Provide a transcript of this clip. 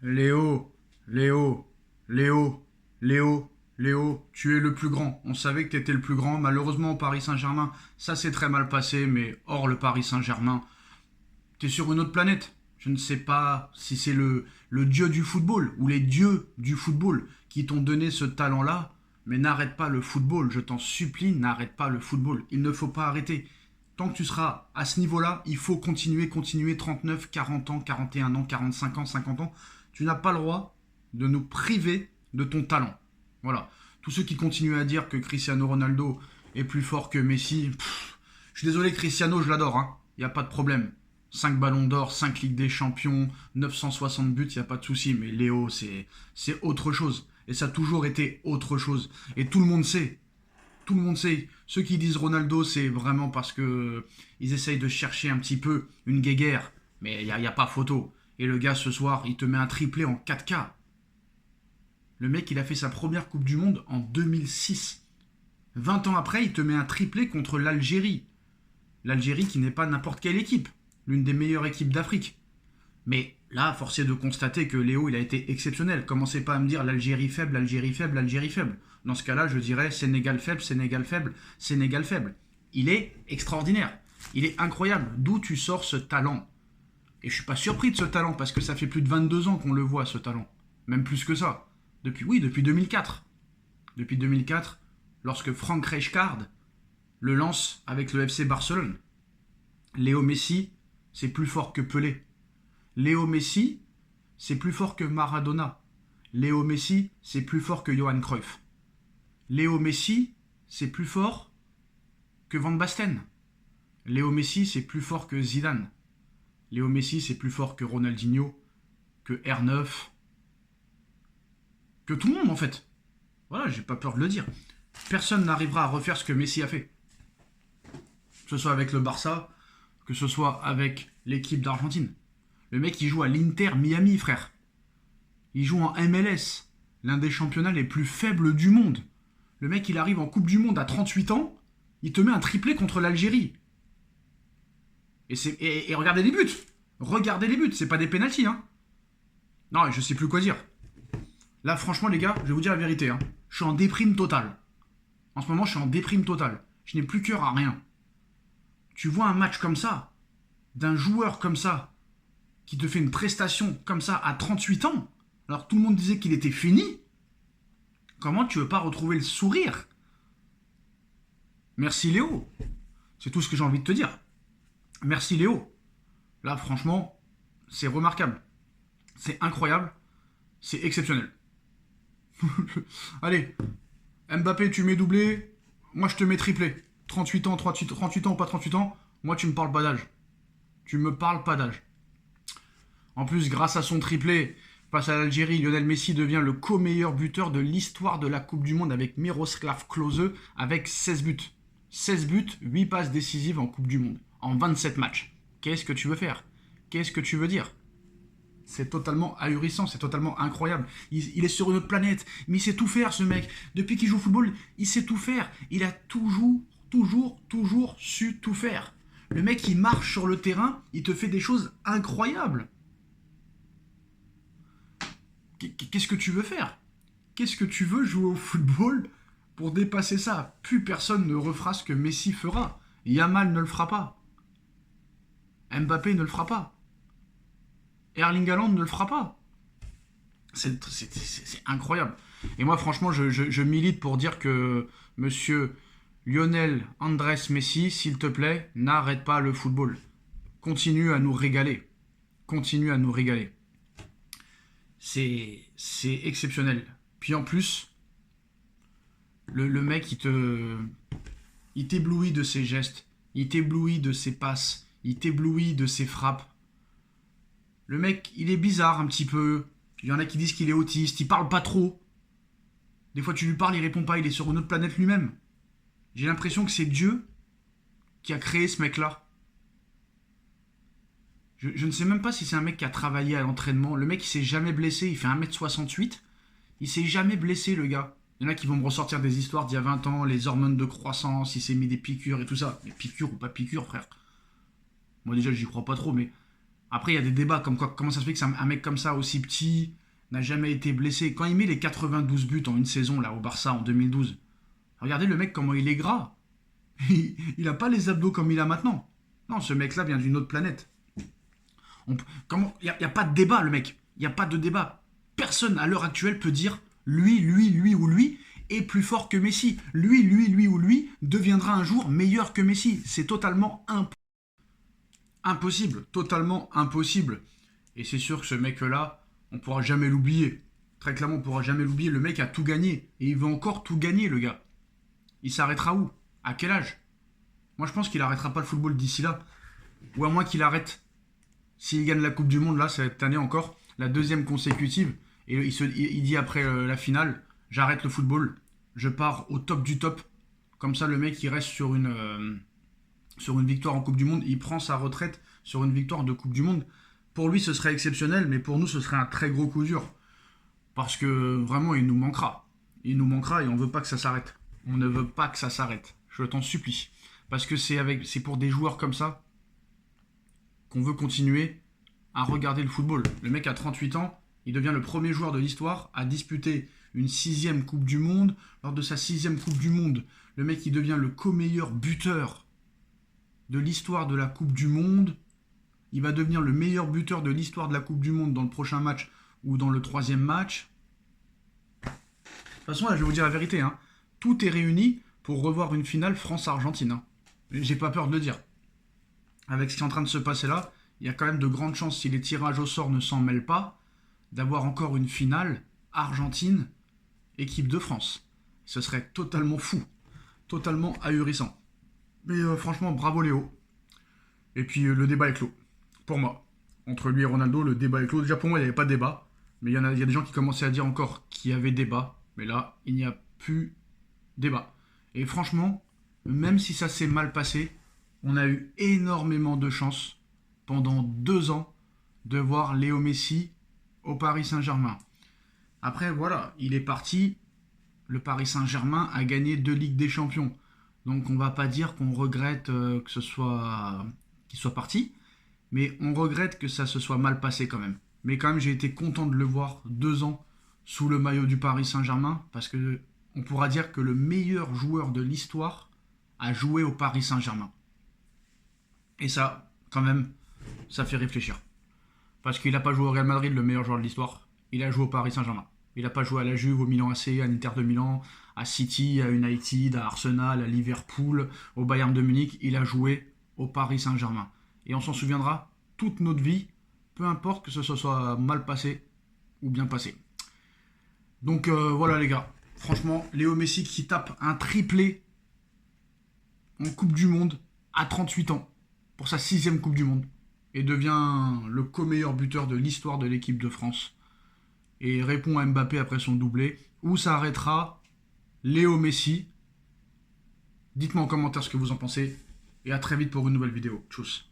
Léo, Léo, Léo, Léo, Léo, tu es le plus grand. On savait que tu étais le plus grand. Malheureusement, au Paris Saint-Germain, ça s'est très mal passé, mais hors le Paris Saint-Germain, tu es sur une autre planète. Je ne sais pas si c'est le dieu du football ou les dieux du football qui t'ont donné ce talent-là, mais n'arrête pas le football. Je t'en supplie, n'arrête pas le football. Il ne faut pas arrêter. Tant que tu seras à ce niveau-là, il faut continuer, continuer 39, 40 ans, 41 ans, 45 ans, 50 ans. Tu n'as pas le droit de nous priver de ton talent. Voilà. Tous ceux qui continuent à dire que Cristiano Ronaldo est plus fort que Messi, je suis désolé, Cristiano, je l'adore, hein. Il n'y a pas de problème. 5 ballons d'or, 5 Ligues des Champions, 960 buts, il n'y a pas de souci. Mais Léo, c'est autre chose. Et ça a toujours été autre chose. Et tout le monde sait. Tout le monde sait. Ceux qui disent Ronaldo, c'est vraiment parce que ils essayent de chercher un petit peu une guéguerre. Mais il y a pas photo. Et le gars, ce soir, il te met un triplé en 4K. Le mec, il a fait sa première Coupe du Monde en 2006. 20 ans après, il te met un triplé contre l'Algérie. L'Algérie qui n'est pas n'importe quelle équipe. L'une des meilleures équipes d'Afrique. Mais là, force est de constater que Léo, il a été exceptionnel. Commencez pas à me dire l'Algérie faible, l'Algérie faible, l'Algérie faible. Dans ce cas-là, je dirais Sénégal faible, Sénégal faible, Sénégal faible. Il est extraordinaire. Il est incroyable. D'où tu sors ce talent? Et je suis pas surpris de ce talent parce que ça fait plus de 22 ans qu'on le voit, ce talent. Même plus que ça. Depuis 2004. Depuis 2004, lorsque Frank Rijkaard le lance avec le FC Barcelone. Léo Messi, c'est plus fort que Pelé. Léo Messi, c'est plus fort que Maradona. Léo Messi, c'est plus fort que Johan Cruyff. Léo Messi, c'est plus fort que Van Basten. Léo Messi, c'est plus fort que Zidane. Léo Messi, c'est plus fort que Ronaldinho, que R9, que tout le monde en fait. Voilà, j'ai pas peur de le dire. Personne n'arrivera à refaire ce que Messi a fait. Que ce soit avec le Barça, que ce soit avec l'équipe d'Argentine. Le mec, il joue à l'Inter Miami, frère. Il joue en MLS, l'un des championnats les plus faibles du monde. Le mec, il arrive en Coupe du Monde à 38 ans, il te met un triplé contre l'Algérie. Et regardez les buts. Regardez les buts, c'est pas des pénaltys, hein. Non, je sais plus quoi dire. Là, franchement, les gars, je vais vous dire la vérité, hein. Je suis en déprime totale. En ce moment, je suis en déprime totale. Je n'ai plus cœur à rien. Tu vois un match comme ça, d'un joueur comme ça, qui te fait une prestation comme ça à 38 ans, alors tout le monde disait qu'il était fini, comment tu veux pas retrouver le sourire? Merci Léo. C'est tout ce que j'ai envie de te dire. Merci Léo. Là, franchement, c'est remarquable. C'est incroyable. C'est exceptionnel. Allez, Mbappé, tu mets doublé. Moi, je te mets triplé. 38 ans, 38 ans ou pas 38 ans, moi, tu me parles pas d'âge. Tu me parles pas d'âge. En plus, grâce à son triplé face à l'Algérie, Lionel Messi devient le co-meilleur buteur de l'histoire de la Coupe du Monde avec Miroslav Klose avec 16 buts. 16 buts, 8 passes décisives en Coupe du Monde, en 27 matchs. Qu'est-ce que tu veux faire? Qu'est-ce que tu veux dire? C'est totalement ahurissant, c'est totalement incroyable. Il est sur une autre planète, mais il sait tout faire ce mec. Depuis qu'il joue au football, il sait tout faire. Il a toujours su tout faire. Le mec, il marche sur le terrain, il te fait des choses incroyables. Qu'est-ce que tu veux faire? Qu'est-ce que tu veux jouer au football pour dépasser ça? Plus personne ne refera ce que Messi fera. Yamal ne le fera pas. Mbappé ne le fera pas. Erling Haaland ne le fera pas. C'est incroyable. Et moi, franchement, je milite pour dire que monsieur Lionel Andrés Messi, s'il te plaît, n'arrête pas le football. Continue à nous régaler. Continue à nous régaler. C'est exceptionnel. Puis en plus, le mec, il t'éblouit de ses gestes, il t'éblouit de ses passes, il t'éblouit de ses frappes. Le mec, il est bizarre un petit peu. Il y en a qui disent qu'il est autiste, il parle pas trop. Des fois, tu lui parles, il répond pas, il est sur une autre planète lui-même. J'ai l'impression que c'est Dieu qui a créé ce mec-là. Je ne sais même pas si c'est un mec qui a travaillé à l'entraînement. Le mec, il s'est jamais blessé. Il fait 1m68. Il s'est jamais blessé, le gars. Il y en a qui vont me ressortir des histoires d'il y a 20 ans, les hormones de croissance, il s'est mis des piqûres et tout ça. Mais piqûres ou pas piqûres, frère. Moi, déjà, j'y crois pas trop, mais Après, il y a des débats comme quoi, comment ça se fait que un mec comme ça, aussi petit, n'a jamais été blessé. Quand il met les 92 buts en une saison, là, au Barça, en 2012, regardez le mec, comment il est gras. Il a pas les abdos comme il a maintenant. Non, ce mec-là vient d'une autre planète. Comment, il n'y a pas de débat, le mec. Il n'y a pas de débat. Personne, à l'heure actuelle, peut dire lui ou lui est plus fort que Messi. Lui ou lui deviendra un jour meilleur que Messi. C'est totalement impossible. Totalement impossible. Et c'est sûr que ce mec-là, on ne pourra jamais l'oublier. Très clairement, on ne pourra jamais l'oublier. Le mec a tout gagné. Et il veut encore tout gagner, le gars. Il s'arrêtera où? À quel âge? Moi, je pense qu'il arrêtera pas le football d'ici là. Ou à moins qu'il arrête. S'il gagne la Coupe du Monde, là, cette année encore, la deuxième consécutive, et il dit après la finale, j'arrête le football, je pars au top du top. Comme ça, le mec, il reste sur une victoire en Coupe du Monde. Il prend sa retraite sur une victoire de Coupe du Monde. Pour lui, ce serait exceptionnel, mais pour nous, ce serait un très gros coup dur. Parce que vraiment, il nous manquera. Il nous manquera et on ne veut pas que ça s'arrête. On ne veut pas que ça s'arrête. Je t'en supplie. Parce que c'est pour des joueurs comme ça qu'on veut continuer à regarder le football. Le mec a 38 ans, il devient le premier joueur de l'histoire à disputer une 6e Coupe du Monde. Lors de sa 6e Coupe du Monde, le mec il devient le co-meilleur buteur de l'histoire de la Coupe du Monde. Il va devenir le meilleur buteur de l'histoire de la Coupe du Monde dans le prochain match ou dans le 3e match. De toute façon, là, je vais vous dire la vérité. Hein. Tout est réuni pour revoir une finale France-Argentine. Hein. J'ai pas peur de le dire. Avec ce qui est en train de se passer là, il y a quand même de grandes chances, si les tirages au sort ne s'en mêlent pas, d'avoir encore une finale Argentine-équipe de France. Ce serait totalement fou, totalement ahurissant. Mais franchement, bravo Léo. Et puis le débat est clos. Pour moi. Entre lui et Ronaldo, le débat est clos. Déjà pour moi, il n'y avait pas de débat. Mais il y a des gens qui commençaient à dire encore qu'il y avait débat. Mais là, il n'y a plus débat. Et franchement, même si ça s'est mal passé, on a eu énormément de chance pendant 2 ans de voir Léo Messi au Paris Saint-Germain. Après, voilà, il est parti. Le Paris Saint-Germain a gagné 2 Ligues des Champions. Donc on va pas dire qu'on regrette qu'il soit parti. Mais on regrette que ça se soit mal passé quand même. Mais quand même, j'ai été content de le voir 2 ans sous le maillot du Paris Saint-Germain. Parce que on pourra dire que le meilleur joueur de l'histoire a joué au Paris Saint-Germain. Et ça, quand même, ça fait réfléchir. Parce qu'il n'a pas joué au Real Madrid, le meilleur joueur de l'histoire. Il a joué au Paris Saint-Germain. Il n'a pas joué à la Juve, au Milan AC, à l'Inter de Milan, à City, à United, à Arsenal, à Liverpool, au Bayern de Munich. Il a joué au Paris Saint-Germain. Et on s'en souviendra toute notre vie, peu importe que ce soit mal passé ou bien passé. Donc voilà les gars. Franchement, Léo Messi qui tape un triplé en Coupe du Monde à 38 ans pour sa 6e Coupe du Monde et devient le co-meilleur buteur de l'histoire de l'équipe de France et répond à Mbappé après son doublé. Où ça arrêtera Léo Messi? Dites-moi en commentaire ce que vous en pensez et à très vite pour une nouvelle vidéo. Tchuss.